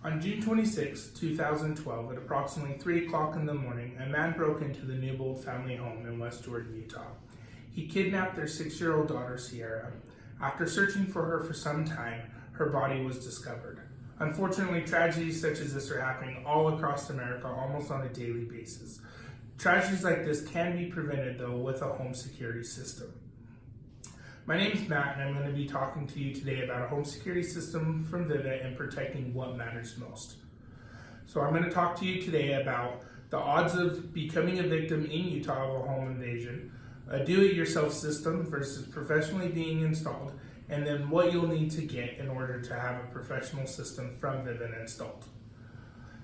On June 26, 2012, at approximately 3 o'clock in the morning, a man broke into the Newbold family home in West Jordan, Utah. He kidnapped their 6-year-old daughter, Sierra. After searching for her for some time, her body was discovered. Unfortunately, tragedies such as this are happening all across America almost on a daily basis. Tragedies like this can be prevented, though, with a home security system. My name is Matt, and I'm going to be talking to you today about a home security system from Vivint and protecting what matters most. So I'm going to talk to you today about the odds of becoming a victim in Utah of a home invasion, a do-it-yourself system versus professionally being installed, and then what you'll need to get in order to have a professional system from Vivint installed.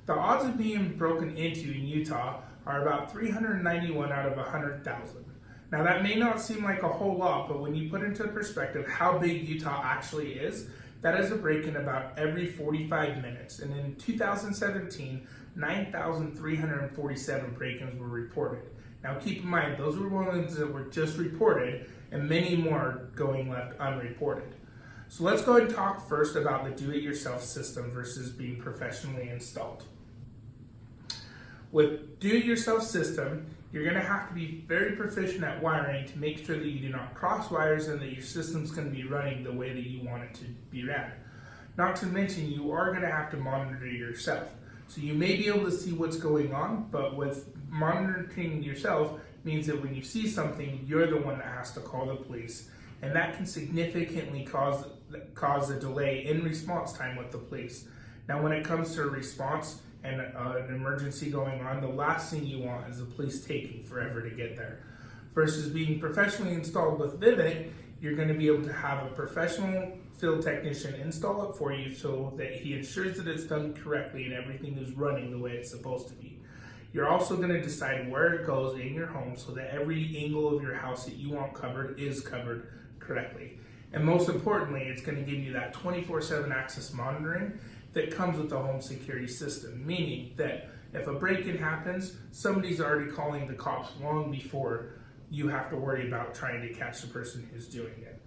The odds of being broken into in Utah are about 391 out of 100,000. Now that may not seem like a whole lot, but when you put into perspective how big Utah actually is, that is a break-in about every 45 minutes. And in 2017, 9,347 break-ins were reported. Now keep in mind, those were ones that were just reported, and many more going left unreported. So let's go ahead and talk first about the do-it-yourself system versus being professionally installed. With do-it-yourself system, you're going to have to be very proficient at wiring to make sure that you do not cross wires and that your system's going to be running the way that you want it to be ran. Not to mention, you are going to have to monitor yourself. So you may be able to see what's going on, but with monitoring yourself means that when you see something, you're the one that has to call the police, and that can significantly cause a delay in response time with the police. Now, when it comes to a response and an emergency going on, the last thing you want is the police taking forever to get there. Versus being professionally installed with Vivint, you're going to be able to have a professional field technician install it for you so that he ensures that it's done correctly and everything is running the way it's supposed to be. You're also going to decide where it goes in your home so that every angle of your house that you want covered is covered correctly. And most importantly, it's going to give you that 24/7 access monitoring that comes with the home security system, meaning that if a break-in happens, somebody's already calling the cops long before you have to worry about trying to catch the person who's doing it.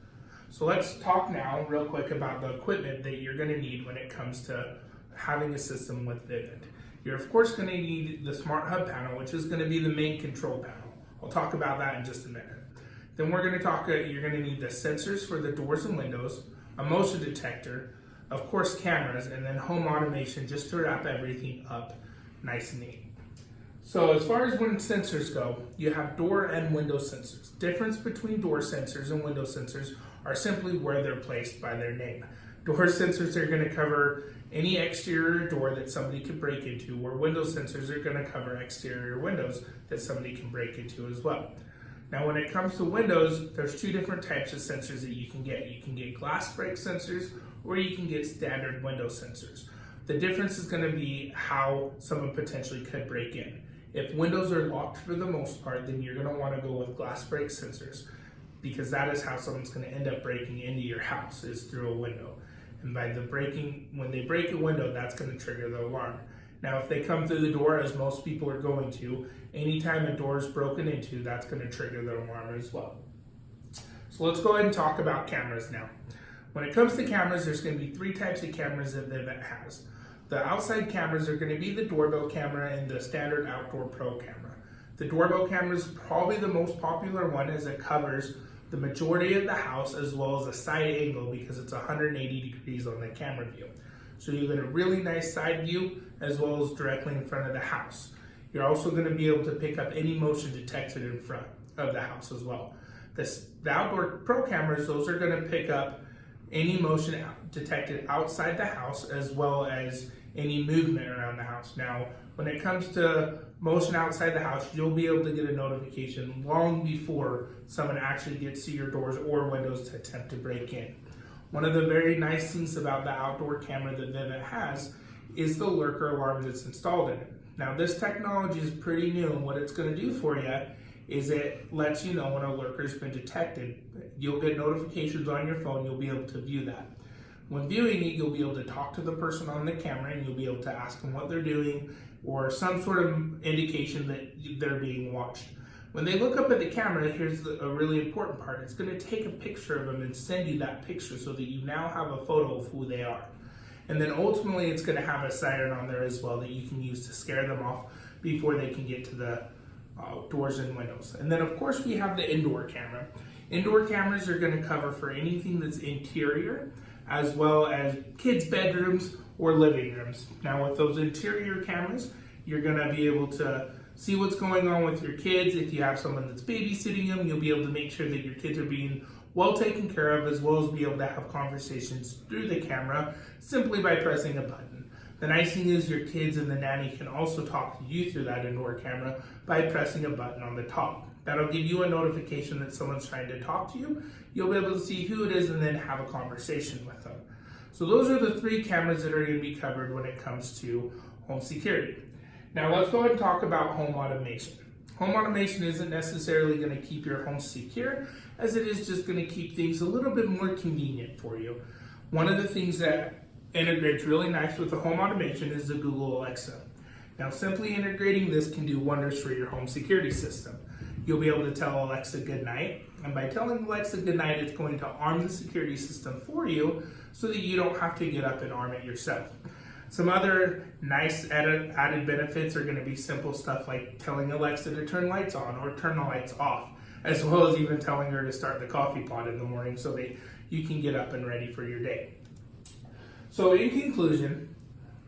So let's talk now real quick about the equipment that you're going to need when it comes to having a system with Vivint. You're of course going to need the Smart Hub panel, which is going to be the main control panel. I'll talk about that in just a minute. Then we're going to talk, you're going to need the sensors for the doors and windows, a motion detector, of course cameras, and then home automation just to wrap everything up nice and neat. So as far as when sensors go, you have door and window sensors. Difference between door sensors and window sensors are simply where they're placed by their name. Door sensors are going to cover any exterior door that somebody could break into, where window sensors are going to cover exterior windows that somebody can break into as well. Now when it comes to windows, there's two different types of sensors that you can get. You can get glass break sensors, or you can get standard window sensors. The difference is going to be how someone potentially could break in. If windows are locked for the most part, then you're going to want to go with glass break sensors, because that is how someone's going to end up breaking into your house, is through a window. And when they break a window, that's going to trigger the alarm. Now, if they come through the door, as most people are going to, anytime a door is broken into, that's going to trigger the alarm as well. So let's go ahead and talk about cameras now. When it comes to cameras, there's going to be 3 types of cameras that Vivint has. The outside cameras are going to be the doorbell camera and the standard outdoor pro camera. The doorbell camera is probably the most popular one, as it covers the majority of the house as well as a side angle, because it's 180 degrees on the camera view. So you get a really nice side view as well as directly in front of the house. You're also going to be able to pick up any motion detected in front of the house as well. The outdoor pro cameras, those are going to pick up any motion detected outside the house as well as any movement around the house. Now, when it comes to motion outside the house, you'll be able to get a notification long before someone actually gets to your doors or windows to attempt to break in. One of the very nice things about the outdoor camera that Vivint has is the lurker alarm that's installed in it. Now, this technology is pretty new, and what it's going to do for you is it lets you know when a lurker's been detected. You'll get notifications on your phone, you'll be able to view that. When viewing it, you'll be able to talk to the person on the camera, and you'll be able to ask them what they're doing or some sort of indication that they're being watched. When they look up at the camera, here's a really important part. It's going to take a picture of them and send you that picture so that you now have a photo of who they are. And then ultimately it's going to have a siren on there as well that you can use to scare them off before they can get to the doors and windows. And then of course we have the indoor camera. Indoor cameras are going to cover for anything that's interior, as well as kids' bedrooms or living rooms. Now with those interior cameras, you're going to be able to see what's going on with your kids. If you have someone that's babysitting them, you'll be able to make sure that your kids are being well taken care of, as well as be able to have conversations through the camera simply by pressing a button. The nice thing is your kids and the nanny can also talk to you through that indoor camera by pressing a button on the top. That'll give you a notification that someone's trying to talk to you. You'll be able to see who it is and then have a conversation with them. So those are the 3 cameras that are going to be covered when it comes to home security. Now let's go ahead and talk about home automation. Home automation isn't necessarily going to keep your home secure, as it is just going to keep things a little bit more convenient for you. One of the things that integrates really nice with the home automation is the Google Alexa. Now simply integrating this can do wonders for your home security system. You'll be able to tell Alexa good night, and by telling Alexa good night, it's going to arm the security system for you so that you don't have to get up and arm it yourself. Some other nice added benefits are going to be simple stuff like telling Alexa to turn lights on or turn the lights off, as well as even telling her to start the coffee pot in the morning so that you can get up and ready for your day. So in conclusion,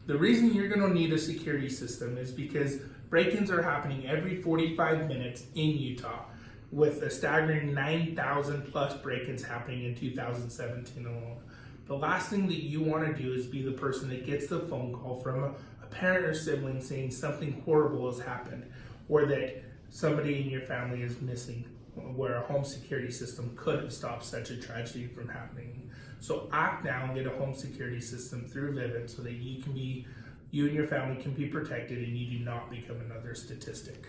the reason you're going to need a security system is because break-ins are happening every 45 minutes in Utah, with a staggering 9,000 plus break-ins happening in 2017 alone. The last thing that you want to do is be the person that gets the phone call from a parent or sibling saying something horrible has happened, or that somebody in your family is missing, where a home security system could have stopped such a tragedy from happening. So act now and get a home security system through Vivint so that you and your family can be protected and you do not become another statistic.